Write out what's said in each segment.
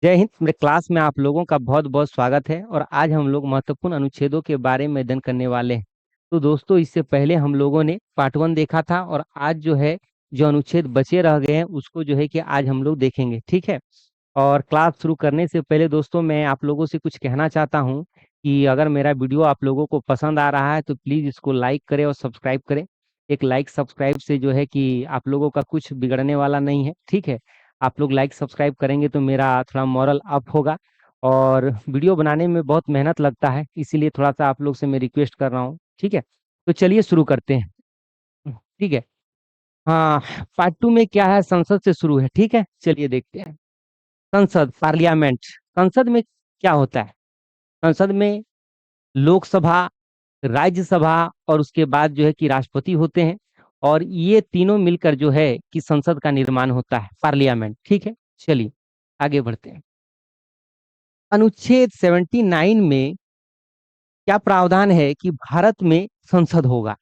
जय हिंद। मेरे क्लास में आप लोगों का बहुत बहुत स्वागत है और आज हम लोग महत्वपूर्ण अनुच्छेदों के बारे में अध्ययन करने वाले हैं। तो दोस्तों, इससे पहले हम लोगों ने पार्ट 1 देखा था और आज जो है जो अनुच्छेद बचे रह गए हैं उसको जो है कि आज हम लोग देखेंगे, ठीक है। और क्लास शुरू करने से पहले दोस्तों, मैं आप लोगों से कुछ कहना चाहता हूँ कि अगर मेरा वीडियो आप लोगों को पसंद आ रहा है तो प्लीज़ इसको लाइक करें और सब्सक्राइब करें। एक लाइक सब्सक्राइब से जो है कि आप लोगों का कुछ बिगड़ने वाला नहीं है, ठीक है। आप लोग लाइक सब्सक्राइब करेंगे तो मेरा थोड़ा मॉरल अप होगा। और वीडियो बनाने में बहुत मेहनत लगता है, इसीलिए थोड़ा सा आप लोग से मैं रिक्वेस्ट कर रहा हूँ, ठीक है। तो चलिए शुरू करते हैं, ठीक है। हाँ, पार्ट 2 में क्या है, संसद से शुरू है, ठीक है। चलिए देखते हैं। संसद, पार्लियामेंट। संसद में क्या होता है? संसद में लोकसभा, राज्यसभा और उसके बाद जो है कि राष्ट्रपति होते हैं। और ये तीनों मिलकर जो है कि संसद का निर्माण होता है, पार्लियामेंट, ठीक है। चलिए आगे बढ़ते हैं। अनुच्छेद 79 में क्या प्रावधान है कि भारत में संसद होगा,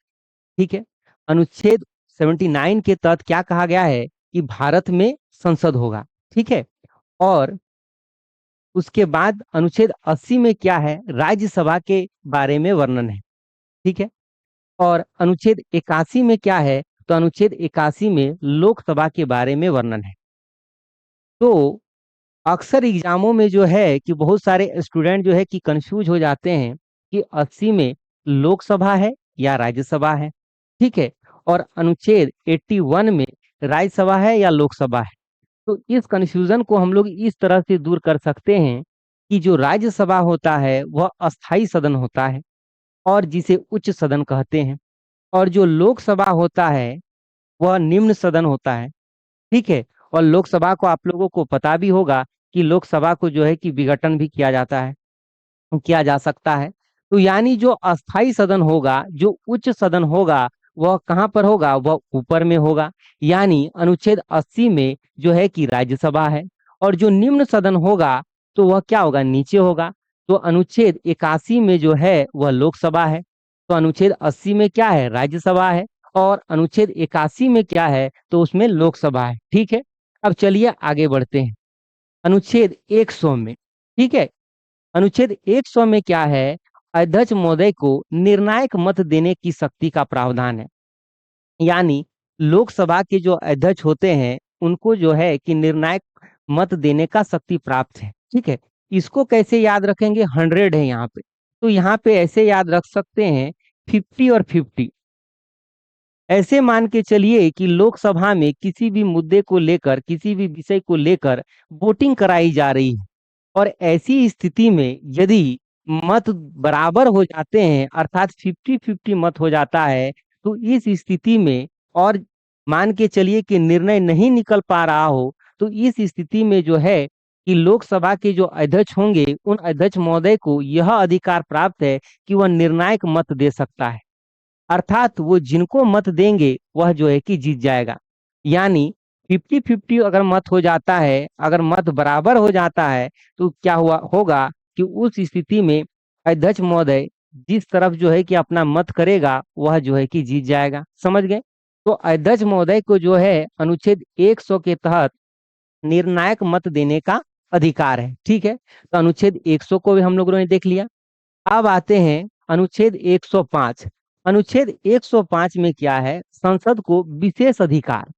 ठीक है। अनुच्छेद 79 के तहत क्या कहा गया है कि भारत में संसद होगा, ठीक है। और उसके बाद अनुच्छेद 80 में क्या है, राज्यसभा के बारे में वर्णन है, ठीक है। और अनुच्छेद 81 में क्या है, तो अनुच्छेद 81 में लोकसभा के बारे में वर्णन है। तो अक्सर एग्जामों में जो है कि बहुत सारे स्टूडेंट जो है कि कंफ्यूज हो जाते हैं कि 80 में लोकसभा है या राज्यसभा है, ठीक है। और अनुच्छेद 81 में राज्यसभा है या लोकसभा है। तो इस कंफ्यूजन को हम लोग इस तरह से दूर कर सकते हैं कि जो राज्यसभा होता है वह अस्थाई सदन होता है और जिसे उच्च सदन कहते हैं। और जो लोकसभा होता है वह निम्न सदन होता है, ठीक है। और लोकसभा को आप लोगों को पता भी होगा कि लोकसभा को जो है कि विघटन भी किया जाता है, किया जा सकता है। तो यानी जो अस्थाई सदन होगा, जो उच्च सदन होगा, वह कहाँ पर होगा, वह ऊपर में होगा। यानी अनुच्छेद 80 में जो है कि राज्यसभा है। और जो निम्न सदन होगा तो वह क्या होगा, नीचे होगा। तो अनुच्छेद 81 में जो है वह लोकसभा है। तो अनुच्छेद 80 में क्या है, राज्यसभा है। और अनुच्छेद 81 में क्या है, तो उसमें लोकसभा है, ठीक है। अब चलिए आगे बढ़ते हैं। अनुच्छेद 100 में, ठीक है। अनुच्छेद 100 में क्या है, अध्यक्ष महोदय को निर्णायक मत देने की शक्ति का प्रावधान है। यानी लोकसभा के जो अध्यक्ष होते हैं उनको जो है कि निर्णायक मत देने का शक्ति प्राप्त है, ठीक है। इसको कैसे याद रखेंगे, 100 है यहाँ पे। तो यहाँ पे ऐसे याद रख सकते हैं 50 और 50। ऐसे मान के चलिए कि लोकसभा में किसी भी मुद्दे को लेकर, किसी भी विषय को लेकर वोटिंग कराई जा रही है। और ऐसी स्थिति में यदि मत बराबर हो जाते हैं, अर्थात 50-50 मत हो जाता है, तो इस स्थिति में और मान के चलिए कि निर्णय नहीं निकल पा रहा हो, तो इस स्थिति में जो है कि लोकसभा के जो अध्यक्ष होंगे उन अध्यक्ष महोदय को यह अधिकार प्राप्त है कि वह निर्णायक मत दे सकता है। अर्थात वो जिनको मत देंगे वह जो है कि जीत जाएगा। यानी 50-50 अगर मत हो जाता है, अगर मत बराबर हो जाता है, तो क्या हुआ होगा कि उस स्थिति में अध्यक्ष महोदय जिस तरफ जो है कि अपना मत करेगा वह जो है कि जीत जाएगा। समझ गए? तो अध्यक्ष महोदय को जो है अनुच्छेद 100 के तहत निर्णायक मत देने का अधिकार है, ठीक है। तो अनुच्छेद 100 को भी हम लोगों ने देख लिया। अब आते हैं अनुच्छेद 105। अनुच्छेद 105 में क्या है, संसद को विशेष अधिकार।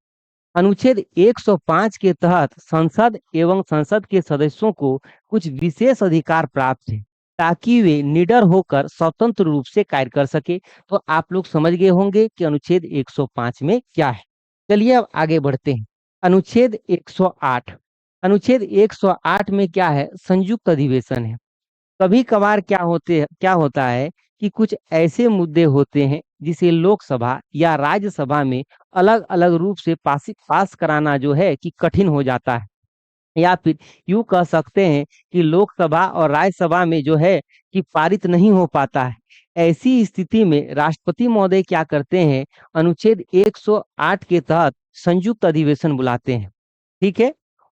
अनुच्छेद 105 के तहत संसद एवं संसद के सदस्यों को कुछ विशेष अधिकार प्राप्त है ताकि वे निडर होकर स्वतंत्र रूप से कार्य कर सके। तो आप लोग समझ गए होंगे कि अनुच्छेद 105 में क्या है। चलिए अब आगे बढ़ते हैं। अनुच्छेद 108। अनुच्छेद 108 में क्या है, संयुक्त अधिवेशन है। कभी कभार क्या होता है कि कुछ ऐसे मुद्दे होते हैं जिसे लोकसभा या राज्यसभा में अलग अलग रूप से पास कराना जो है कि कठिन हो जाता है। या फिर यूं कह सकते हैं कि लोकसभा और राज्यसभा में जो है कि पारित नहीं हो पाता है। ऐसी स्थिति में राष्ट्रपति महोदय क्या करते हैं, अनुच्छेद 108 के तहत संयुक्त अधिवेशन बुलाते हैं, ठीक है।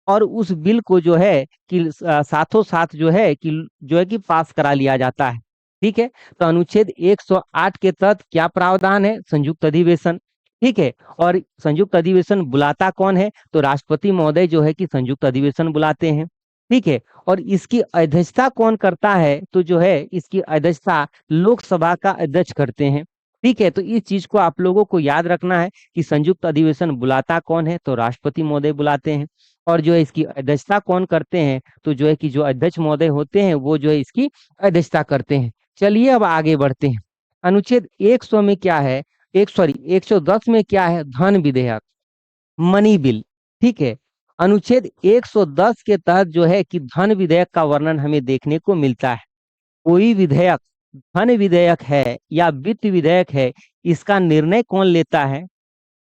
और उस बिल को जो है कि साथों साथ जो है कि पास करा लिया जाता है, ठीक है। तो अनुच्छेद 108 के तहत क्या प्रावधान है, संयुक्त अधिवेशन, ठीक है। और संयुक्त अधिवेशन बुलाता कौन है, तो राष्ट्रपति महोदय जो है कि संयुक्त अधिवेशन बुलाते हैं। ठीक है। और इसकी अध्यक्षता कौन करता है, तो जो है इसकी अध्यक्षता लोकसभा का अध्यक्ष करते हैं। ठीक है, तो इस चीज को आप लोगों को याद रखना है कि संयुक्त अधिवेशन बुलाता कौन है, तो राष्ट्रपति महोदय बुलाते हैं। और जो है इसकी अध्यक्षता कौन करते हैं, तो जो है कि जो अध्यक्ष महोदय होते हैं वो जो है इसकी अध्यक्षता करते हैं। चलिए अब आगे बढ़ते हैं। अनुच्छेद 100 में क्या है, 110 में क्या है, धन विधेयक, मनी बिल। ठीक है, अनुच्छेद 110 के तहत जो है कि धन विधेयक का वर्णन हमें देखने को मिलता है। कोई विधेयक धन विधेयक है या वित्त विधेयक है, इसका निर्णय कौन लेता है,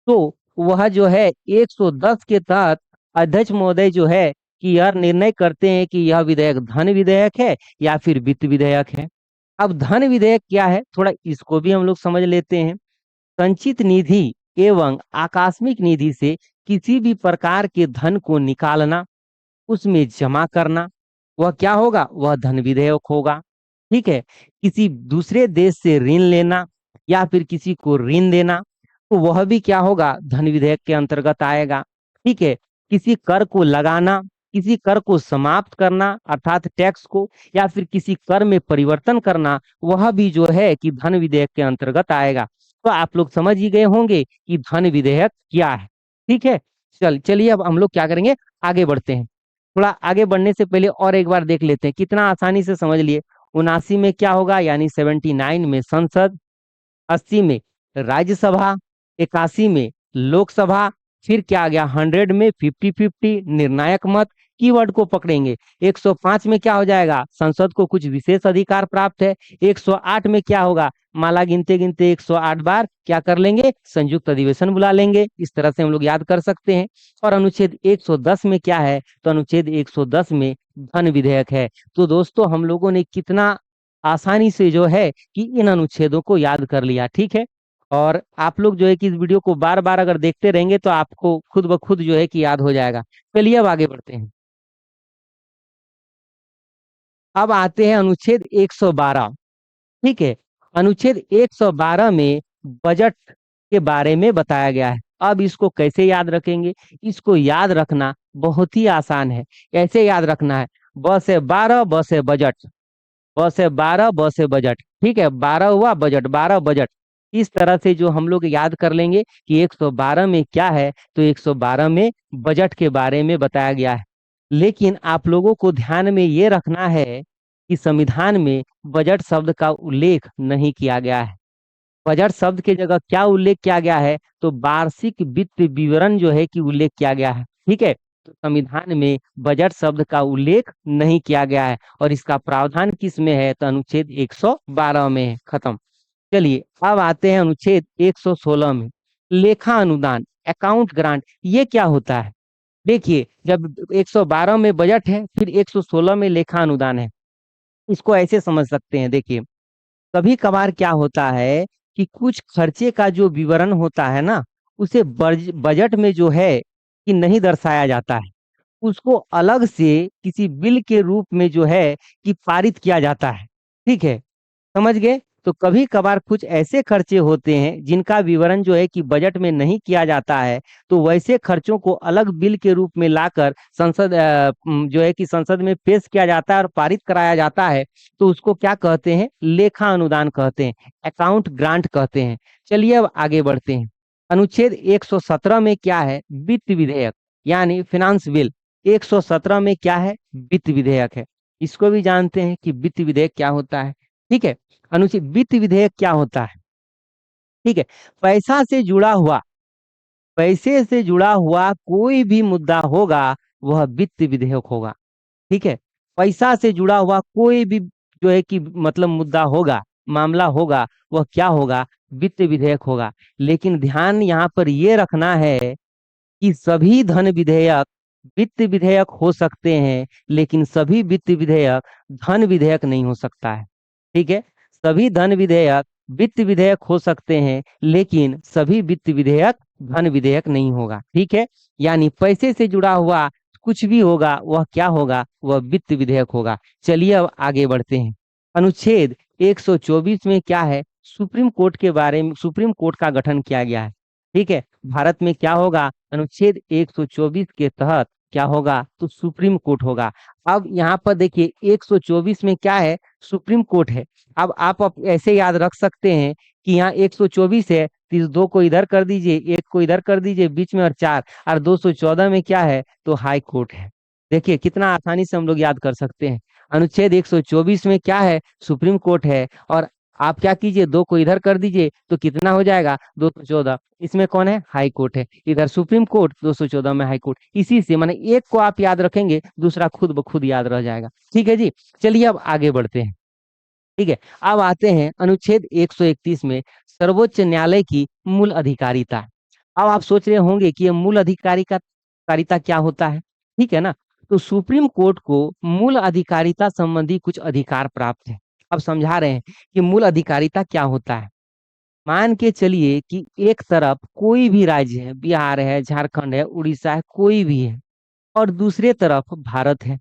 तो वह जो है 110 के तहत अध्यक्ष महोदय जो है कि यह निर्णय करते हैं कि यह विधेयक धन विधेयक है या फिर वित्त विधेयक है। अब धन विधेयक क्या है, थोड़ा इसको भी हम लोग समझ लेते हैं। संचित निधि एवं आकस्मिक निधि से किसी भी प्रकार के धन को निकालना, उसमें जमा करना, वह क्या होगा, वह धन विधेयक होगा। ठीक है, किसी दूसरे देश से ऋण लेना या फिर किसी को ऋण देना, तो वह भी क्या होगा, धन विधेयक के अंतर्गत आएगा। ठीक है, किसी कर को लगाना, किसी कर को समाप्त करना अर्थात टैक्स को, या फिर किसी कर में परिवर्तन करना, वह भी जो है कि धन विधेयक के अंतर्गत आएगा। तो आप लोग समझ ही गए होंगे कि धन विधेयक क्या है। ठीक है, चलिए अब हम लोग क्या करेंगे, आगे बढ़ते हैं। थोड़ा आगे बढ़ने से पहले और एक बार देख लेते हैं, कितना आसानी से समझ लिए। 79 में क्या होगा, यानी 79 में संसद, 80 में राज्यसभा, 81 में लोकसभा, फिर क्या आ गया 100 में 50-50 निर्णायक मत। कीवर्ड को पकड़ेंगे। 105 में क्या हो जाएगा, संसद को कुछ विशेष अधिकार प्राप्त है। 108 में क्या होगा, माला गिनते गिनते 108 बार क्या कर लेंगे, संयुक्त अधिवेशन बुला लेंगे। इस तरह से हम लोग याद कर सकते हैं। और अनुच्छेद 110 में क्या है, तो अनुच्छेद 110 में धन विधेयक है। तो दोस्तों हम लोगों ने कितना आसानी से जो है कि इन अनुच्छेदों को याद कर लिया। ठीक है, और आप लोग जो है कि इस वीडियो को बार बार अगर देखते रहेंगे तो आपको खुद ब खुद जो है कि याद हो जाएगा। चलिए अब आगे बढ़ते हैं। अब आते हैं अनुच्छेद 112। ठीक है, अनुच्छेद 112 में बजट के बारे में बताया गया है। अब इसको कैसे याद रखेंगे, इसको याद रखना बहुत ही आसान है। कैसे याद रखना है, ब से 12, ब से बजट, ब से 12, ब से बजट। ठीक है, 12 हुआ बजट, 12 बजट। इस तरह से जो हम लोग याद कर लेंगे कि 112 में क्या है, तो 112 में बजट के बारे में बताया गया है। लेकिन आप लोगों को ध्यान में ये रखना है कि संविधान में बजट शब्द का उल्लेख नहीं किया गया है। बजट शब्द के जगह क्या उल्लेख किया गया है, तो वार्षिक वित्त विवरण जो है कि उल्लेख किया गया है। ठीक है, तो संविधान में बजट शब्द का उल्लेख नहीं किया गया है। और इसका प्रावधान किस में है, तो अनुच्छेद 112 में है। खत्म। चलिए अब आते हैं अनुच्छेद 116 में, लेखा अनुदान, अकाउंट ग्रांट। ये क्या होता है, देखिए जब 112 में बजट है, फिर 116 में लेखा अनुदान है। इसको ऐसे समझ सकते हैं, देखिए कभी कभार क्या होता है कि कुछ खर्चे का जो विवरण होता है ना, उसे बजट में जो है कि नहीं दर्शाया जाता है, उसको अलग से किसी बिल के रूप में जो है कि पारित किया जाता है। ठीक है, समझ गए। तो कभी कभार कुछ ऐसे खर्चे होते हैं जिनका विवरण जो है कि बजट में नहीं किया जाता है, तो वैसे खर्चों को अलग बिल के रूप में लाकर संसद जो है कि संसद में पेश किया जाता है और पारित कराया जाता है। तो उसको क्या कहते हैं, लेखा अनुदान कहते हैं, अकाउंट ग्रांट कहते हैं। चलिए अब आगे बढ़ते हैं। अनुच्छेद 117 में क्या है, वित्त विधेयक, यानी फिनांस बिल। 117 में क्या है, वित्त विधेयक है। इसको भी जानते हैं कि वित्त विधेयक क्या होता है। ठीक है, अनुच्छेद वित्त विधेयक क्या होता है, ठीक है, पैसा से जुड़ा हुआ, पैसे से जुड़ा हुआ कोई भी मुद्दा होगा वह वित्त विधेयक होगा। ठीक है, पैसा से जुड़ा हुआ कोई भी जो है कि मतलब मुद्दा होगा, मामला होगा, वह क्या होगा, वित्त विधेयक होगा। लेकिन ध्यान यहाँ पर यह रखना है कि सभी धन विधेयक वित्त विधेयक हो सकते हैं, लेकिन सभी वित्त विधेयक धन विधेयक नहीं हो सकता है। ठीक है, सभी धन विधेयक वित्त विधेयक हो सकते हैं, लेकिन सभी वित्त विधेयक धन विधेयक नहीं होगा। ठीक है, यानी पैसे से जुड़ा हुआ कुछ भी होगा वह क्या होगा, वह वित्त विधेयक होगा। चलिए अब आगे बढ़ते हैं। अनुच्छेद 124 में क्या है, सुप्रीम कोर्ट के बारे में, सुप्रीम कोर्ट का गठन किया गया है। ठीक है, भारत में क्या होगा, अनुच्छेद 124 के तहत क्या होगा? तो सुप्रीम कोर्ट होगा। अब यहाँ पर देखिए 124 में क्या है? सुप्रीम कोर्ट है। अब आप ऐसे याद रख सकते हैं कि यहाँ 124 है, तो इस 2 को इधर कर दीजिए, 1 को इधर कर दीजिए बीच में, और 4, और 214 में क्या है? तो हाई कोर्ट है। देखिए कितना आसानी से हम लोग याद कर सकते हैं। अनुच्छेद 124 में क्या है? सुप्रीम कोर्ट है। और आप क्या कीजिए, 2 को इधर कर दीजिए तो कितना हो जाएगा? 214। इसमें कौन है? हाई कोर्ट है। इधर सुप्रीम कोर्ट, 214 में हाई कोर्ट। इसी से माने एक को आप याद रखेंगे, दूसरा खुद ब खुद याद रह जाएगा। ठीक है जी। चलिए अब आगे बढ़ते हैं। ठीक है, अब आते हैं अनुच्छेद 131 में सर्वोच्च न्यायालय की मूल अधिकारिता। अब आप सोच रहे होंगे कि ये मूल अधिकारिता क्या होता है? ठीक है ना। तो सुप्रीम कोर्ट को मूल अधिकारिता संबंधी कुछ अधिकार प्राप्त है। अब समझा रहे हैं कि मूल अधिकारिता क्या होता है। मान के चलिए कि एक तरफ कोई भी राज्य है, बिहार है, झारखंड है, उड़ीसा है, कोई भी है, और दूसरे तरफ भारत है।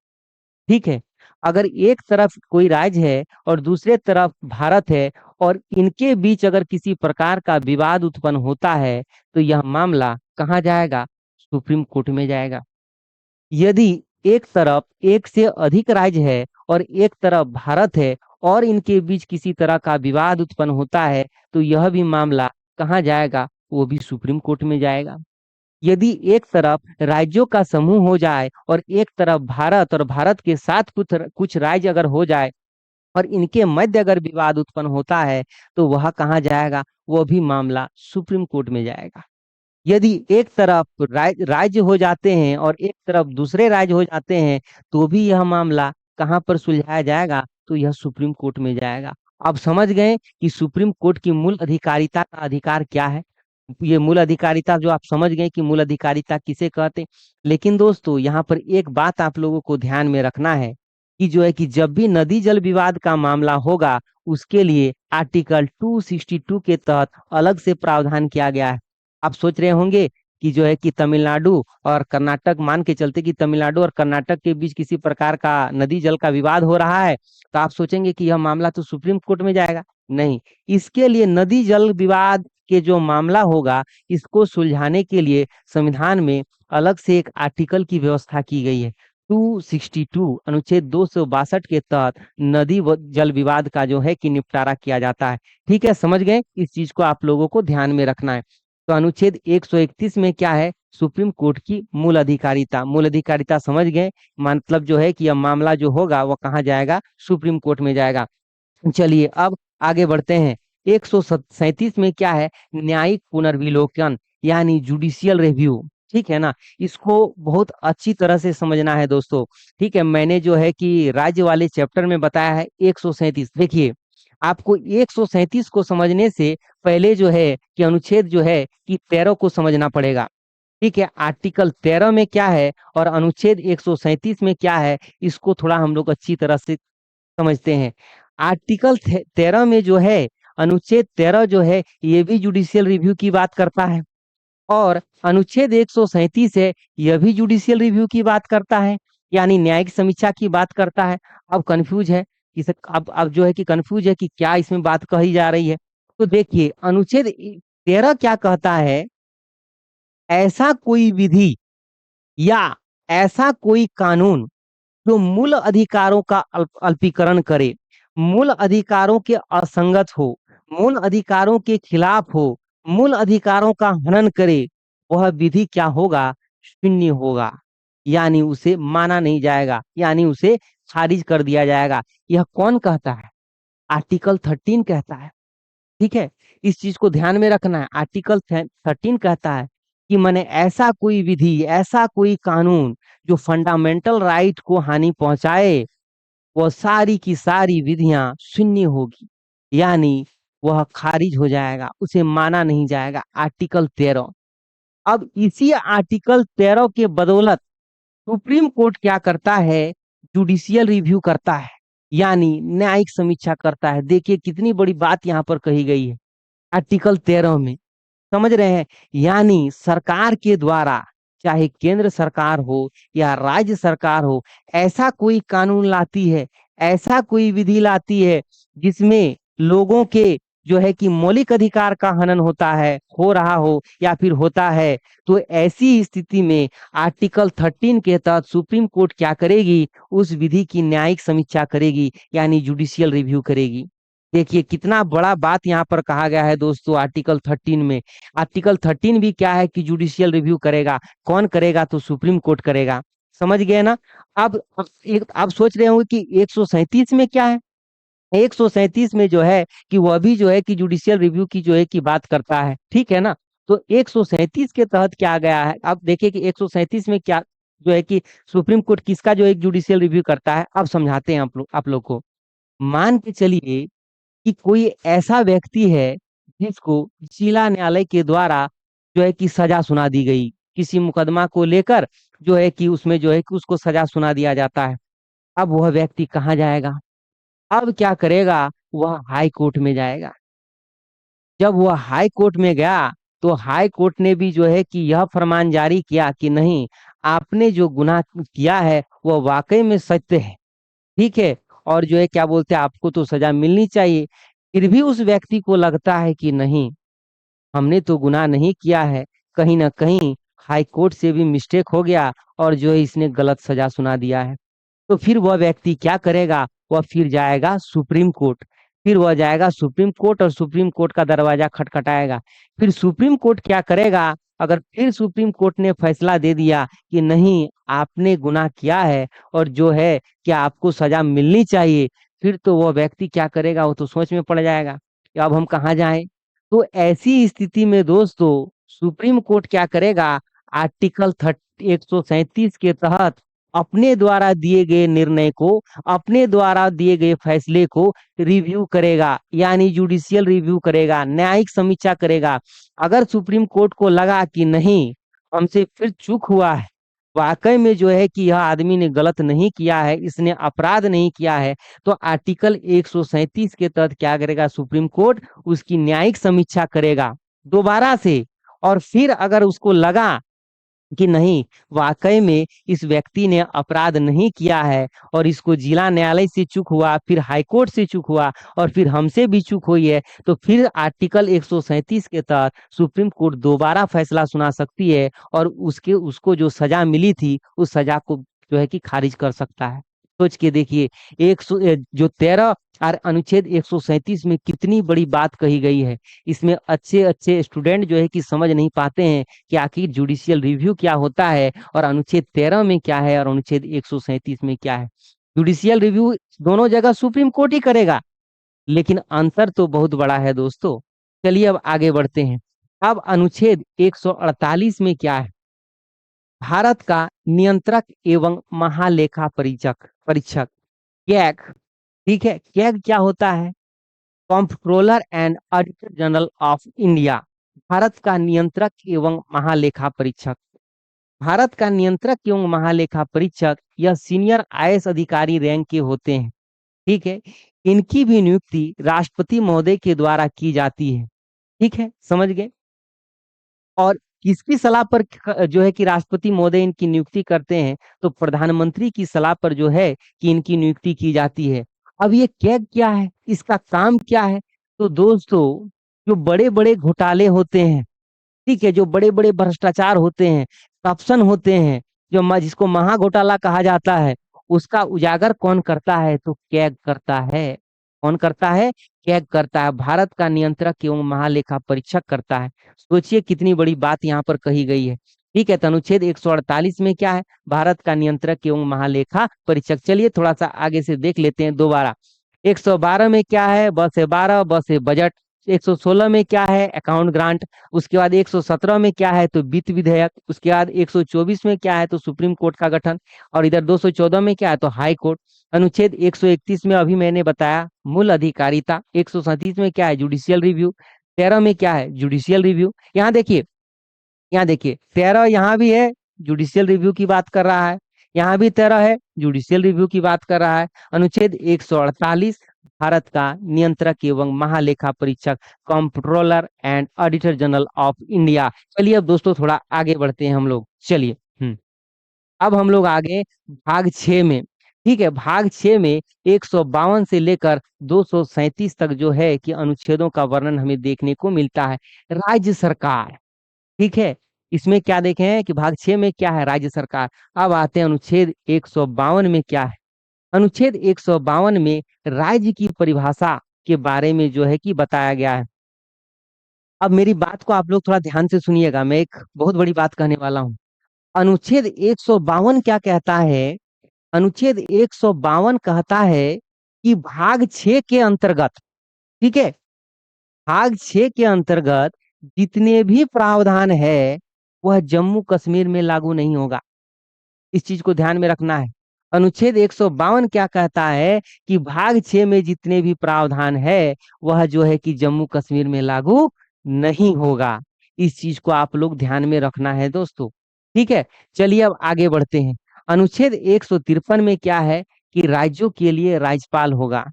ठीक है। अगर एक तरफ कोई राज्य है और दूसरे तरफ भारत है, और इनके बीच अगर किसी प्रकार का विवाद उत्पन्न होता है, तो यह मामला कहाँ जाएगा? सुप्रीम कोर्ट में जाएगा। यदि एक तरफ एक से अधिक राज्य है और एक तरफ भारत है, और इनके बीच किसी तरह का विवाद उत्पन्न होता है, तो यह भी मामला कहाँ जाएगा? वो भी सुप्रीम कोर्ट में जाएगा। यदि एक तरफ राज्यों का समूह हो जाए और एक तरफ भारत, और भारत के साथ कुछ कुछ राज्य अगर हो जाए, और इनके मध्य अगर विवाद उत्पन्न होता है, तो वह कहाँ जाएगा? वो भी मामला सुप्रीम कोर्ट में जाएगा। यदि एक तरफ राज्य हो जाते हैं और एक तरफ दूसरे राज्य हो जाते हैं, तो भी यह मामला कहाँ पर सुलझाया जाएगा? तो यह सुप्रीम कोर्ट में जाएगा। अब समझ गए कि सुप्रीम कोर्ट की मूल अधिकारिता का अधिकार क्या है। ये मूल अधिकारिता जो आप समझ गए कि मूल अधिकारिता किसे कहते हैं। लेकिन दोस्तों यहाँ पर एक बात आप लोगों को ध्यान में रखना है कि जो है कि जब भी नदी जल विवाद का मामला होगा, उसके लिए आर्टिकल 262 के तहत अलग से प्रावधान किया गया है। आप सोच रहे होंगे कि जो है कि तमिलनाडु और कर्नाटक, मान के चलते कि तमिलनाडु और कर्नाटक के बीच किसी प्रकार का नदी जल का विवाद हो रहा है, तो आप सोचेंगे कि यह मामला तो सुप्रीम कोर्ट में जाएगा। नहीं, इसके लिए नदी जल विवाद के जो मामला होगा, इसको सुलझाने के लिए संविधान में अलग से एक आर्टिकल की व्यवस्था की गई है। 262 अनुच्छेद 262 के तहत नदी जल विवाद का जो है कि निपटारा किया जाता है। ठीक है, समझ गए। इस चीज को आप लोगों को ध्यान में रखना है। तो अनुच्छेद 131 में क्या है? सुप्रीम कोर्ट की मूल अधिकारिता। मूल अधिकारिता समझ गए, मतलब जो है कि यह मामला जो होगा वह कहाँ जाएगा? सुप्रीम कोर्ट में जाएगा। चलिए अब आगे बढ़ते हैं। 137 में क्या है? न्यायिक पुनर्विलोकन, यानी जुडिशियल रिव्यू। ठीक है ना। इसको बहुत अच्छी तरह से समझना है दोस्तों। ठीक है, मैंने जो है कि राज्य वाले चैप्टर में बताया है 137। देखिए, आपको 137 को समझने से पहले जो है कि अनुच्छेद जो है कि 13 को समझना पड़ेगा। ठीक है, आर्टिकल 13 में क्या है और अनुच्छेद 137 में क्या है, इसको थोड़ा हम लोग अच्छी तरह से समझते हैं। आर्टिकल 13 में जो है, अनुच्छेद 13 जो है, ये भी जुडिशियल रिव्यू की बात करता है। और अनुच्छेद 137 है, यह भी जुडिशियल रिव्यू की बात करता है, यानी न्यायिक समीक्षा की बात करता है। अब कंफ्यूज है कि अब जो है कि कंफ्यूज है कि क्या इसमें बात कही जा रही है। तो देखिए अनुच्छेद 13 क्या कहता है? ऐसा कोई विधि या ऐसा कोई कानून जो मूल अधिकारों का अल्पीकरण करे, मूल अधिकारों के असंगत हो, मूल अधिकारों के खिलाफ हो, मूल अधिकारों का हनन करे, वह विधि क्या होगा? शून्य होगा, यानी उसे माना नहीं जाएगा, यानी उसे खारिज कर दिया जाएगा। यह कौन कहता है? आर्टिकल 13 कहता है। ठीक है, इस चीज को ध्यान में रखना है। आर्टिकल 13 कहता है कि माने ऐसा कोई विधि, ऐसा कोई कानून जो फंडामेंटल राइट को हानि पहुंचाए, वह सारी की सारी विधियां शून्य होगी, यानी वह खारिज हो जाएगा, उसे माना नहीं जाएगा। आर्टिकल 13। अब इसी आर्टिकल 13 के बदौलत सुप्रीम कोर्ट क्या करता है? जुडिशियल रिव्यू करता है, यानी न्यायिक समीक्षा करता है। देखिए कितनी बड़ी बात यहाँ पर कही गई है आर्टिकल 13 में। समझ रहे हैं? यानी सरकार के द्वारा, चाहे केंद्र सरकार हो या राज्य सरकार हो, ऐसा कोई कानून लाती है, ऐसा कोई विधि लाती है जिसमें लोगों के जो है कि मौलिक अधिकार का हनन होता है, हो रहा हो या फिर होता है, तो ऐसी स्थिति में आर्टिकल 13 के तहत सुप्रीम कोर्ट क्या करेगी, उस विधि की न्यायिक समीक्षा करेगी, यानी जुडिशियल रिव्यू करेगी। देखिए कितना बड़ा बात यहाँ पर कहा गया है दोस्तों आर्टिकल 13 में। आर्टिकल 13 भी क्या है कि जुडिशियल रिव्यू करेगा। कौन करेगा, तो सुप्रीम कोर्ट करेगा। समझ गए ना। अब सोच रहे होंगे कि 137 में क्या है। 137 में जो है कि वह भी जो है कि जुडिशियल रिव्यू की जो है कि बात करता है, ठीक है ना। तो 137 के तहत क्या गया है, अब देखिए कि 137 में क्या जो है कि सुप्रीम कोर्ट किसका जो एक जुडिशियल रिव्यू करता है, अब समझाते हैं आप लोग को। मान के चलिए कि कोई ऐसा व्यक्ति है जिसको जिला न्यायालय के द्वारा जो है कि सजा सुना दी गई, किसी मुकदमा को लेकर जो है कि उसमें जो है कि उसको सजा सुना दिया जाता है। अब वह व्यक्ति कहाँ जाएगा, अब क्या करेगा, वह हाई कोर्ट में जाएगा। जब वह हाई कोर्ट में गया तो हाई कोर्ट ने भी जो है कि यह फरमान जारी किया कि नहीं, आपने जो गुनाह किया है वह वाकई में सत्य है, ठीक है, और जो है क्या बोलते हैं आपको तो सजा मिलनी चाहिए। फिर भी उस व्यक्ति को लगता है कि नहीं, हमने तो गुनाह नहीं किया है, कहीं ना कहीं हाई कोर्ट से भी मिस्टेक हो गया और जो है इसने गलत सजा सुना दिया है। तो फिर वह व्यक्ति क्या करेगा, वह फिर जाएगा सुप्रीम कोर्ट। फिर वह जाएगा सुप्रीम कोर्ट और सुप्रीम कोर्ट का दरवाजा खटखटाएगा। फिर सुप्रीम कोर्ट क्या करेगा, अगर फिर सुप्रीम कोर्ट ने फैसला दे दिया कि नहीं आपने गुनाह किया है और जो है कि आपको सजा मिलनी चाहिए, फिर तो वह व्यक्ति क्या करेगा, वो तो सोच में पड़ जाएगा कि अब हम कहाँ जाएं। तो ऐसी स्थिति में दोस्तों सुप्रीम कोर्ट क्या करेगा, आर्टिकल 137 के तहत अपने द्वारा दिए गए निर्णय को, अपने द्वारा दिए गए फैसले को रिव्यू करेगा, यानी जुडिशियल रिव्यू करेगा, न्यायिक समीक्षा करेगा। अगर सुप्रीम कोर्ट को लगा कि नहीं हमसे फिर चूक हुआ है, वाकई में जो है कि यह आदमी ने गलत नहीं किया है, इसने अपराध नहीं किया है, तो आर्टिकल 137 के तहत क्या करेगा सुप्रीम कोर्ट, उसकी न्यायिक समीक्षा करेगा दोबारा से। और फिर अगर उसको लगा कि नहीं वाकई में इस व्यक्ति ने अपराध नहीं किया है और इसको जिला न्यायालय से चूक हुआ, फिर हाई कोर्ट से चूक हुआ और फिर हमसे भी चूक हुई है, तो फिर आर्टिकल 137 के तहत सुप्रीम कोर्ट दोबारा फैसला सुना सकती है और उसको जो सजा मिली थी उस सजा को जो है कि खारिज कर सकता है। सोच के देखिए, जो 13 और अनुच्छेद 137 में कितनी बड़ी बात कही गई है। इसमें अच्छे अच्छे स्टूडेंट जो है कि समझ नहीं पाते हैं कि आखिर जुडिशियल रिव्यू क्या होता है और अनुच्छेद 13 में क्या है और अनुच्छेद 137 में क्या है। जुडिशियल रिव्यू दोनों जगह सुप्रीम कोर्ट ही करेगा, लेकिन अंतर तो बहुत बड़ा है दोस्तों। चलिए अब आगे बढ़ते हैं। अब अनुच्छेद 148 में क्या है, भारत का नियंत्रक एवं महालेखा परीक्षक परीक्षक कैग, ठीक है। कैग क्या होता है, controller and auditor general of India. Bharat का नियंत्रक एवं महालेखा परीक्षक, भारत का नियंत्रक एवं महालेखा परीक्षक यह सीनियर आईएएस अधिकारी रैंक के होते हैं, ठीक है। इनकी भी नियुक्ति राष्ट्रपति महोदय के द्वारा की जाती है, ठीक है, समझ गए। और किसकी सलाह पर जो है कि राष्ट्रपति महोदय इनकी नियुक्ति करते हैं, तो प्रधानमंत्री की सलाह पर जो है कि इनकी नियुक्ति की जाती है। अब ये कैग क्या है, इसका काम क्या है, तो दोस्तों जो बड़े बड़े घोटाले होते हैं, ठीक है, जो बड़े बड़े भ्रष्टाचार होते हैं, करप्शन होते हैं, जिसको महा घोटाला कहा जाता है, उसका उजागर कौन करता है, तो कैग करता है। कौन करता है, कैग करता है, भारत का नियंत्रक एवं महालेखा परीक्षक करता है। सोचिए कितनी बड़ी बात यहाँ पर कही गई है, ठीक है। तो अनुच्छेद 148 में क्या है, भारत का नियंत्रक एवं महालेखा परीक्षक। चलिए थोड़ा सा आगे से देख लेते हैं दोबारा। 112 में क्या है, बस है 12, बस है बजट। 116 में क्या है, अकाउंट ग्रांट। उसके बाद 117 में क्या है, तो वित्त विधेयक। उसके बाद 124 में क्या है, तो सुप्रीम कोर्ट का गठन। और इधर 214 में क्या है, तो हाई कोर्ट। अनुच्छेद 131 में अभी मैंने बताया मूल अधिकारिता। 137 में क्या है, जुडिशियल रिव्यू। 13 में क्या है, जुडिशियल रिव्यू। यहाँ देखिए, यहाँ देखिए 13 यहाँ भी है, जुडिशियल रिव्यू की बात कर रहा है। यहाँ भी 13 है, जुडिशियल रिव्यू की बात कर रहा है। अनुच्छेद 148 भारत का नियंत्रक एवं महालेखा परीक्षक, controller and auditor general of India. चलिए अब दोस्तों थोड़ा आगे बढ़ते हैं हम लोग। चलिए अब हम लोग आगे भाग 6 में। ठीक है, भाग 6 में 152 से लेकर 237 तक जो है कि अनुच्छेदों का वर्णन हमें देखने को मिलता है। राज्य सरकार, ठीक है, इसमें क्या देखे हैं कि भाग 6 में क्या है, राज्य सरकार। अब आते हैं अनुच्छेद 152 में क्या है। अनुच्छेद 152 में राज्य की परिभाषा के बारे में जो है कि बताया गया है। अब मेरी बात को आप लोग थोड़ा ध्यान से सुनिएगा, मैं एक बहुत बड़ी बात कहने वाला हूँ। अनुच्छेद 152 क्या कहता है? अनुच्छेद 152 कहता है कि भाग 6 के अंतर्गत, ठीक है, भाग 6 के अंतर्गत जितने भी प्रावधान है वह जम्मू कश्मीर में लागू नहीं होगा। इस चीज को ध्यान में रखना है। अनुच्छेद 152 क्या कहता है कि भाग 6 में जितने भी प्रावधान है वह जो है कि जम्मू कश्मीर में लागू नहीं होगा। इस चीज को आप लोग ध्यान में रखना है दोस्तों, ठीक है। चलिए अब आगे बढ़ते हैं। अनुच्छेद 153 में क्या है कि राज्यों के लिए राज्यपाल होगा,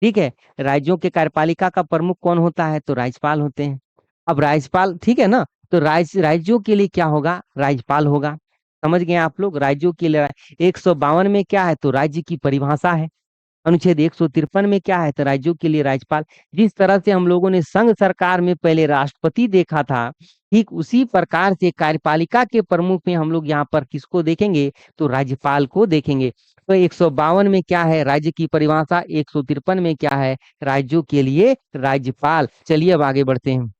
ठीक है। राज्यों के कार्यपालिका का प्रमुख कौन होता है? तो राज्यपाल होते हैं। अब राज्यपाल, ठीक है ना, तो राज्यों के लिए क्या होगा? राज्यपाल होगा। समझ गए आप लोग? राज्यों के लिए 152 में क्या है? तो राज्य की परिभाषा है। अनुच्छेद 153 में क्या है? तो राज्यों के लिए राज्यपाल। जिस तरह से हम लोगों ने संघ सरकार में पहले राष्ट्रपति देखा था, ठीक उसी प्रकार से कार्यपालिका के प्रमुख में हम लोग यहाँ पर किसको देखेंगे? तो राज्यपाल को देखेंगे। तो 152 में क्या है? राज्य की परिभाषा। 153 में क्या है? राज्यों के लिए राज्यपाल। चलिए अब आगे बढ़ते हैं।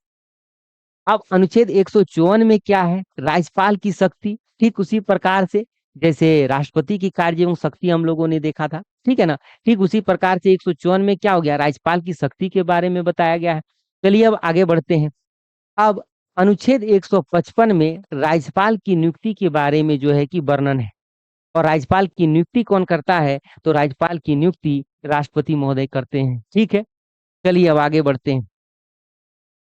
अब अनुच्छेद 154 में क्या है? राज्यपाल की शक्ति। ठीक उसी प्रकार से जैसे राष्ट्रपति की कार्य एवं शक्ति हम लोगों ने देखा था, ठीक है ना, ठीक उसी प्रकार से 154 में क्या हो गया? राज्यपाल की शक्ति के बारे में बताया गया है। चलिए अब आगे बढ़ते हैं। अब अनुच्छेद 155 में राज्यपाल की नियुक्ति के बारे में जो है कि वर्णन है। और राज्यपाल की नियुक्ति कौन करता है? तो राज्यपाल की नियुक्ति राष्ट्रपति महोदय करते हैं, ठीक है। चलिए अब आगे बढ़ते हैं।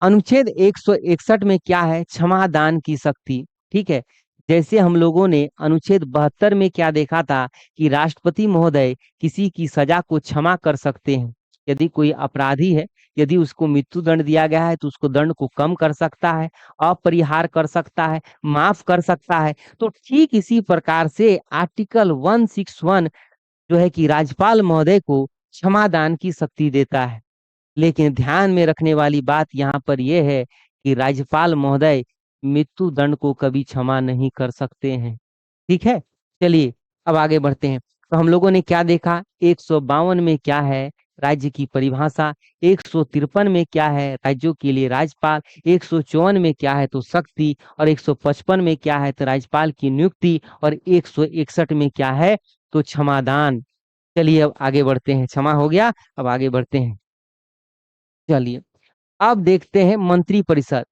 अनुच्छेद 161 में क्या है? क्षमा दान की शक्ति, ठीक है। जैसे हम लोगों ने अनुच्छेद 72 में क्या देखा था कि राष्ट्रपति महोदय किसी की सजा को क्षमा कर सकते हैं। यदि कोई अपराधी है, यदि उसको मृत्यु दंड दिया गया है तो उसको दंड को कम कर सकता है, अपरिहार कर सकता है, माफ कर सकता है। तो ठीक इसी प्रकार से आर्टिकल 161 जो है कि राज्यपाल महोदय को क्षमा दान की शक्ति देता है। लेकिन ध्यान में रखने वाली बात यहाँ पर यह है कि राज्यपाल महोदय मृत्यु दंड को कभी क्षमा नहीं कर सकते हैं, ठीक है। चलिए अब आगे बढ़ते हैं। तो हम लोगों ने क्या देखा? 152 में क्या है? राज्य की परिभाषा। 153 में क्या है? राज्यों के लिए राज्यपाल। 154 में क्या है? तो शक्ति। और 155 में क्या है? तो राज्यपाल की नियुक्ति। और 161 में क्या है? तो क्षमादान। चलिए अब आगे बढ़ते हैं। क्षमा हो गया, अब आगे बढ़ते हैं। चलिए अब देखते हैं मंत्री परिषद।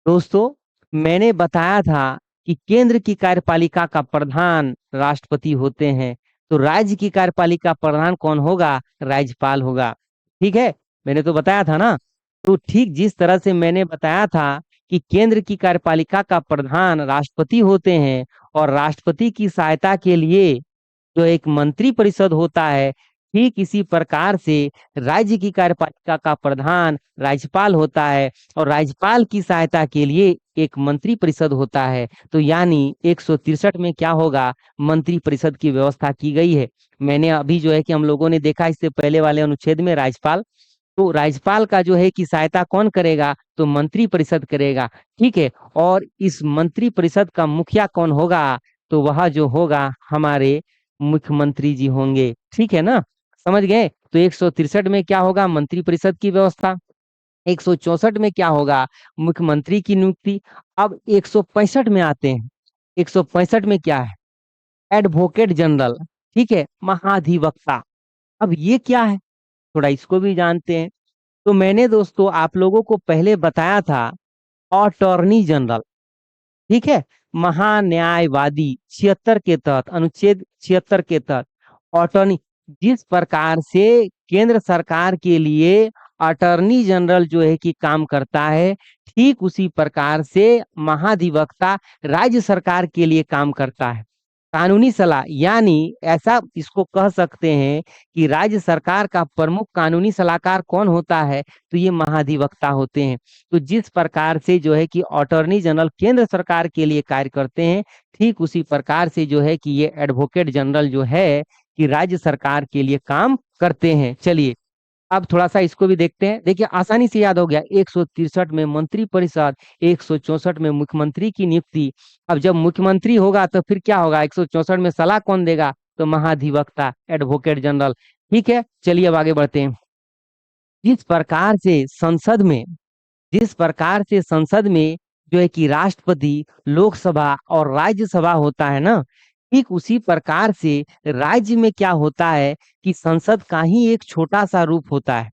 दोस्तों, मैंने बताया था कि केंद्र की कार्यपालिका का प्रधान राष्ट्रपति होते हैं, तो राज्य की कार्यपालिका प्रधान कौन होगा? राज्यपाल होगा, ठीक है। मैंने तो बताया था ना। तो ठीक जिस तरह से मैंने बताया था कि केंद्र की कार्यपालिका का प्रधान राष्ट्रपति होते हैं और राष्ट्रपति की सहायता के लिए जो एक मंत्री परिषद होता है, ठीक इसी प्रकार से राज्य की कार्यपालिका का प्रधान राज्यपाल होता है और राज्यपाल की सहायता के लिए एक मंत्री परिषद होता है। तो यानी 163 में क्या होगा? मंत्री परिषद की व्यवस्था की गई है। मैंने अभी जो है कि हम लोगों ने देखा इससे पहले वाले अनुच्छेद में राज्यपाल, तो राज्यपाल का जो है कि सहायता कौन करेगा? तो मंत्री परिषद करेगा, ठीक है। और इस मंत्री परिषद का मुखिया कौन होगा? तो वह जो होगा हमारे मुख्यमंत्री जी होंगे, ठीक है ना। समझ गए? तो 163 में क्या होगा? मंत्री परिषद की व्यवस्था। 164 में क्या होगा? मुख्यमंत्री की नियुक्ति। अब 165 में आते हैं। 165 में क्या है? एडवोकेट जनरल, ठीक है, महाधिवक्ता। अब ये क्या है? थोड़ा इसको भी जानते हैं। तो मैंने दोस्तों आप लोगों को पहले बताया था अटॉर्नी जनरल, ठीक है, महान्यायवादी 76 के तहत, अनुच्छेद 76 के तहत अटॉर्नी। जिस प्रकार से केंद्र सरकार के लिए अटॉर्नी जनरल जो है कि काम करता है, ठीक उसी प्रकार से महाधिवक्ता राज्य सरकार के लिए काम करता है। कानूनी सलाह, यानी ऐसा इसको कह सकते हैं कि राज्य सरकार का प्रमुख कानूनी सलाहकार कौन होता है? तो ये महाधिवक्ता होते हैं। तो जिस प्रकार से जो है कि अटॉर्नी जनरल केंद्र सरकार के लिए कार्य करते हैं, ठीक उसी प्रकार से जो है कि ये एडवोकेट जनरल जो है कि राज्य सरकार के लिए काम करते हैं। चलिए अब थोड़ा सा इसको भी देखते हैं। देखिए आसानी से याद हो गया, 163 में मंत्री परिषद, 164 में मुख्यमंत्री की नियुक्ति। अब जब मुख्यमंत्री होगा तो फिर क्या होगा, 164 में सलाह कौन देगा, तो महाधिवक्ता, एडवोकेट जनरल। ठीक है, चलिए अब आगे बढ़ते हैं। जिस प्रकार से संसद में जिस प्रकार से संसद में जो है कि राष्ट्रपति, लोकसभा और राज्यसभा होता है ना, ठीक उसी प्रकार से राज्य में क्या होता है कि संसद का ही एक छोटा सा रूप होता है।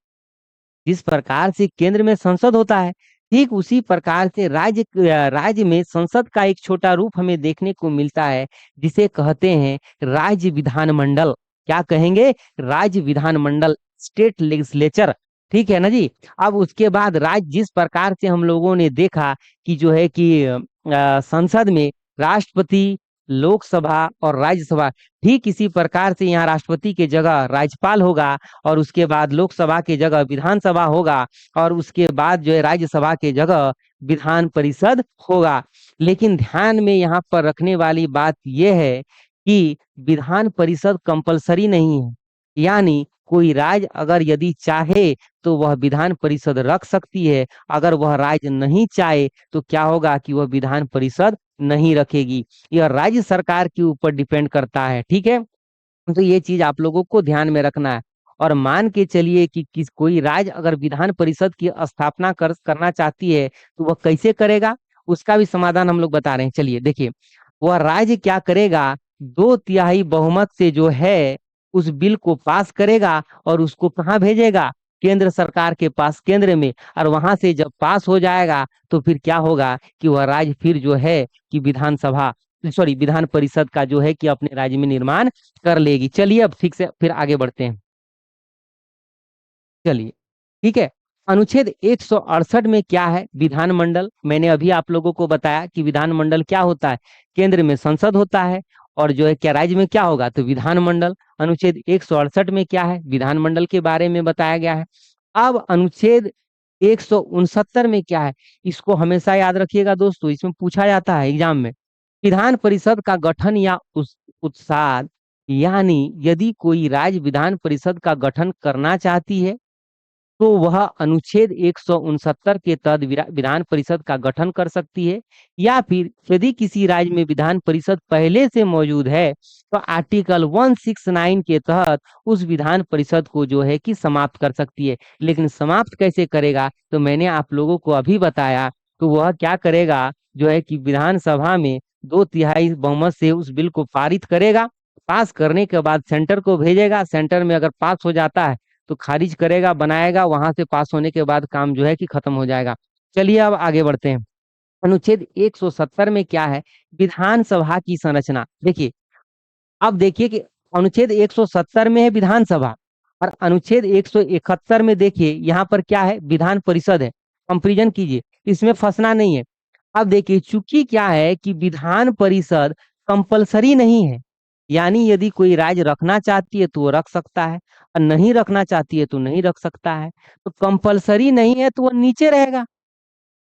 जिस प्रकार से केंद्र में संसद होता है, ठीक उसी प्रकार से राज्य में संसद का एक छोटा रूप हमें देखने को मिलता है, जिसे कहते हैं राज्य विधानमंडल। क्या कहेंगे, राज्य विधानमंडल, स्टेट लेजिस्लेचर। ठीक है ना जी। अब उसके बाद राज्य, जिस प्रकार से हम लोगों ने देखा कि जो है कि संसद में राष्ट्रपति, लोकसभा और राज्यसभा, ठीक इसी प्रकार से यहाँ राष्ट्रपति के जगह राज्यपाल होगा, और उसके बाद लोकसभा के जगह विधानसभा होगा, और उसके बाद जो है राज्यसभा के जगह विधान परिषद होगा। लेकिन ध्यान में यहाँ पर रखने वाली बात यह है कि विधान परिषद कंपलसरी नहीं है। यानी कोई राज्य अगर यदि चाहे तो वह विधान परिषद रख सकती है, अगर वह राज्य नहीं चाहे तो क्या होगा कि वह विधान परिषद नहीं रखेगी। यह राज्य सरकार के ऊपर डिपेंड करता है। ठीक है, तो ये चीज आप लोगों को ध्यान में रखना है। और मान के चलिए कि कोई राज्य अगर विधान परिषद की स्थापना करना चाहती है तो वह कैसे करेगा, उसका भी समाधान हम लोग बता रहे हैं। चलिए देखिए, वह राज्य क्या करेगा, 2/3 बहुमत से जो है उस बिल को पास करेगा और उसको कहाँ भेजेगा, केंद्र सरकार के पास, केंद्र में। और वहां से जब पास हो जाएगा तो फिर क्या होगा कि वह राज्य फिर जो है कि विधान परिषद का जो है कि अपने राज्य में निर्माण कर लेगी। चलिए अब ठीक से फिर आगे बढ़ते हैं। चलिए ठीक है, अनुच्छेद 168 में क्या है, विधानमंडल। मैंने अभी आप लोगों को बताया कि विधानमंडल क्या होता है, केंद्र में संसद होता है, और जो है क्या राज्य में क्या होगा, तो विधानमंडल। अनुच्छेद 168 में क्या है, विधानमंडल के बारे में बताया गया है। अब अनुच्छेद 169 में क्या है, इसको हमेशा याद रखिएगा दोस्तों, इसमें पूछा जाता है एग्जाम में। विधान परिषद का गठन या उत्साद, यानी यदि कोई राज्य विधान परिषद का गठन करना चाहती है तो वह अनुच्छेद 169 के तहत विधान परिषद का गठन कर सकती है, या फिर यदि किसी राज्य में विधान परिषद पहले से मौजूद है तो आर्टिकल 169 के तहत उस विधान परिषद को जो है कि समाप्त कर सकती है। लेकिन समाप्त कैसे करेगा, तो मैंने आप लोगों को अभी बताया, तो वह क्या करेगा, जो है कि विधानसभा में 2/3 बहुमत से उस बिल को पारित करेगा। पास करने के बाद सेंटर को भेजेगा, सेंटर में अगर पास हो जाता है तो खारिज करेगा, बनाएगा, वहां से पास होने के बाद काम जो है कि खत्म हो जाएगा। चलिए अब आगे बढ़ते हैं। अनुच्छेद 170 में क्या है, विधानसभा की संरचना। देखिए अब देखिए कि अनुच्छेद 170 में है विधानसभा, और अनुच्छेद 171 में देखिए यहाँ पर क्या है, विधान परिषद है। कंपेरिजन कीजिए, इसमें फंसना नहीं है। अब देखिए चूंकि क्या है कि विधान परिषद कंपलसरी नहीं है, यानी यदि कोई राज्य रखना चाहती है तो वो रख सकता है, और नहीं रखना चाहती है तो नहीं रख सकता है। तो कंपलसरी नहीं है तो वो नीचे रहेगा।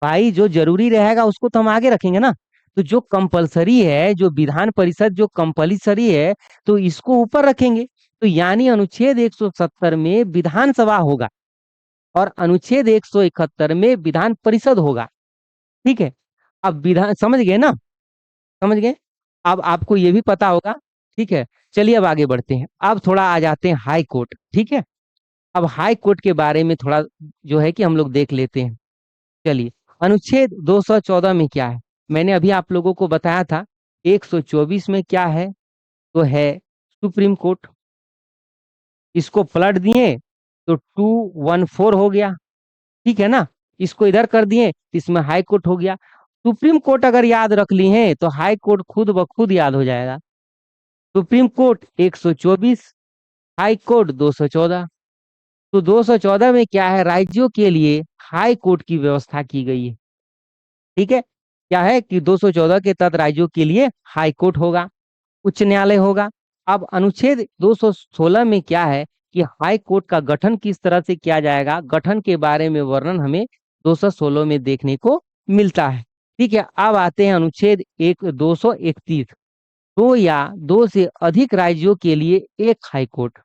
भाई जो जरूरी रहेगा उसको तो हम आगे रखेंगे ना। तो जो कंपलसरी है, जो विधान परिषद जो कंपलसरी है, तो इसको ऊपर रखेंगे। तो यानी अनुच्छेद 170 में विधानसभा होगा और अनुच्छेद 171 में विधान परिषद होगा। ठीक है, अब विधान समझ गए ना, समझ गए। अब आपको ये भी पता होगा। ठीक है, चलिए अब आगे बढ़ते हैं। अब थोड़ा आ जाते हैं हाई कोर्ट। ठीक है, अब हाई कोर्ट के बारे में थोड़ा जो है कि हम लोग देख लेते हैं। चलिए, अनुच्छेद 214 में क्या है, मैंने अभी आप लोगों को बताया था। 124 में क्या है, तो है सुप्रीम कोर्ट। इसको पलट दिए तो 214 हो गया। ठीक है ना, इसको इधर कर दिए तो इसमें हाई कोर्ट हो गया। सुप्रीम कोर्ट अगर याद रख ली है तो हाई कोर्ट खुद ब खुद याद हो जाएगा। Supreme court 124, high court 214। तो 214 में क्या है, राज्यों के लिए हाई कोर्ट की व्यवस्था की गई है। ठीक है, क्या है कि 214 के तहत राज्यों के लिए हाई कोर्ट होगा, उच्च न्यायालय होगा। अब अनुच्छेद 216 में क्या है कि हाई कोर्ट का गठन किस तरह से किया जाएगा, गठन के बारे में वर्णन हमें 216 में देखने को मिलता है। ठीक है, अब आते हैं अनुच्छेद 231। दो या दो से अधिक राज्यों के लिए एक हाईकोर्ट।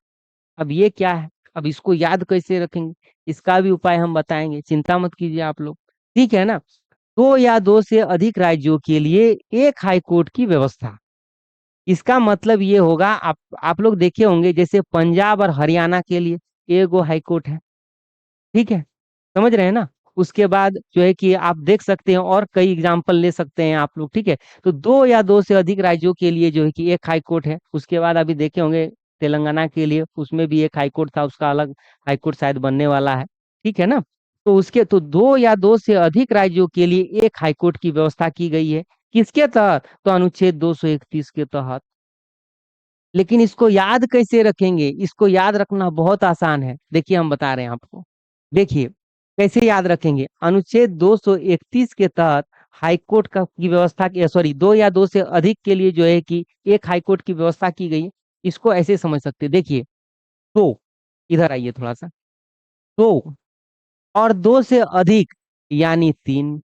अब ये क्या है, अब इसको याद कैसे रखेंगे, इसका भी उपाय हम बताएंगे, चिंता मत कीजिए आप लोग, ठीक है ना। दो या दो से अधिक राज्यों के लिए एक हाईकोर्ट की व्यवस्था, इसका मतलब ये होगा, आप लोग देखे होंगे जैसे पंजाब और हरियाणा के लिए एक हाईकोर्ट है, ठीक है, समझ रहे हैं ना। उसके बाद जो है कि आप देख सकते हैं और कई एग्जाम्पल ले सकते हैं आप लोग, ठीक है। तो दो या दो से अधिक राज्यों के लिए जो है कि एक हाई कोर्ट है। उसके बाद अभी देखे होंगे तेलंगाना के लिए, उसमें भी एक हाई कोर्ट था, उसका अलग हाई कोर्ट शायद बनने वाला है, ठीक है ना। तो उसके तो दो या दो से अधिक राज्यों के लिए एक हाई कोर्ट की व्यवस्था की गई है, किसके तहत, तो अनुच्छेद 231 के तहत। लेकिन इसको याद कैसे रखेंगे, इसको याद रखना बहुत आसान है, देखिए हम बता रहे हैं आपको। देखिए कैसे याद रखेंगे, अनुच्छेद 231 के तहत हाईकोर्ट का की व्यवस्था की, सॉरी, दो या दो से अधिक के लिए जो है कि एक हाईकोर्ट की व्यवस्था की गई है। इसको ऐसे समझ सकते हैं, देखिए, तो इधर आइए थोड़ा सा, तो और दो से अधिक यानी तीन,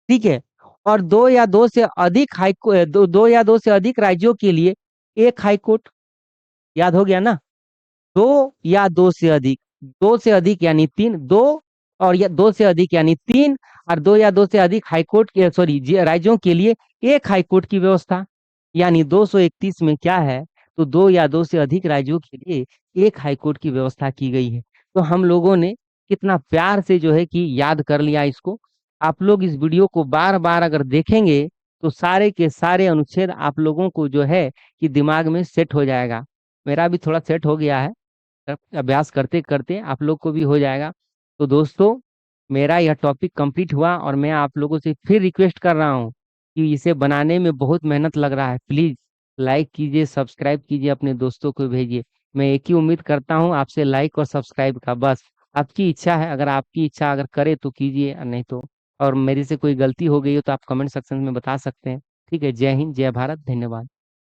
ठीक है, और दो या दो से अधिक दो या दो से अधिक राज्यों के लिए एक हाईकोर्ट, याद हो गया ना। दो या दो से अधिक, दो से अधिक यानी तीन, दो और या दो से अधिक यानी तीन, और दो या दो से अधिक हाईकोर्ट के, सॉरी, राज्यों के लिए एक हाईकोर्ट की व्यवस्था, यानी 231 में क्या है, तो दो या दो से अधिक राज्यों के लिए एक हाईकोर्ट की व्यवस्था की गई है। तो हम लोगों ने कितना प्यार से जो है कि याद कर लिया इसको। आप लोग इस वीडियो को बार बार अगर देखेंगे तो सारे के सारे अनुच्छेद आप लोगों को जो है कि दिमाग में सेट हो जाएगा। मेरा भी थोड़ा सेट हो गया है, अभ्यास करते करते आप लोग को भी हो जाएगा। तो दोस्तों, मेरा यह टॉपिक कंप्लीट हुआ और मैं आप लोगों से फिर रिक्वेस्ट कर रहा हूँ कि इसे बनाने में बहुत मेहनत लग रहा है, प्लीज लाइक कीजिए, सब्सक्राइब कीजिए, अपने दोस्तों को भेजिए। मैं एक ही उम्मीद करता हूँ आपसे, लाइक और सब्सक्राइब का, बस आपकी इच्छा है, अगर आपकी इच्छा अगर करे तो कीजिए, और नहीं तो, और मेरे से कोई गलती हो गई हो तो आप कमेंट सेक्शन में बता सकते हैं। ठीक है, जय हिंद, जय भारत, धन्यवाद।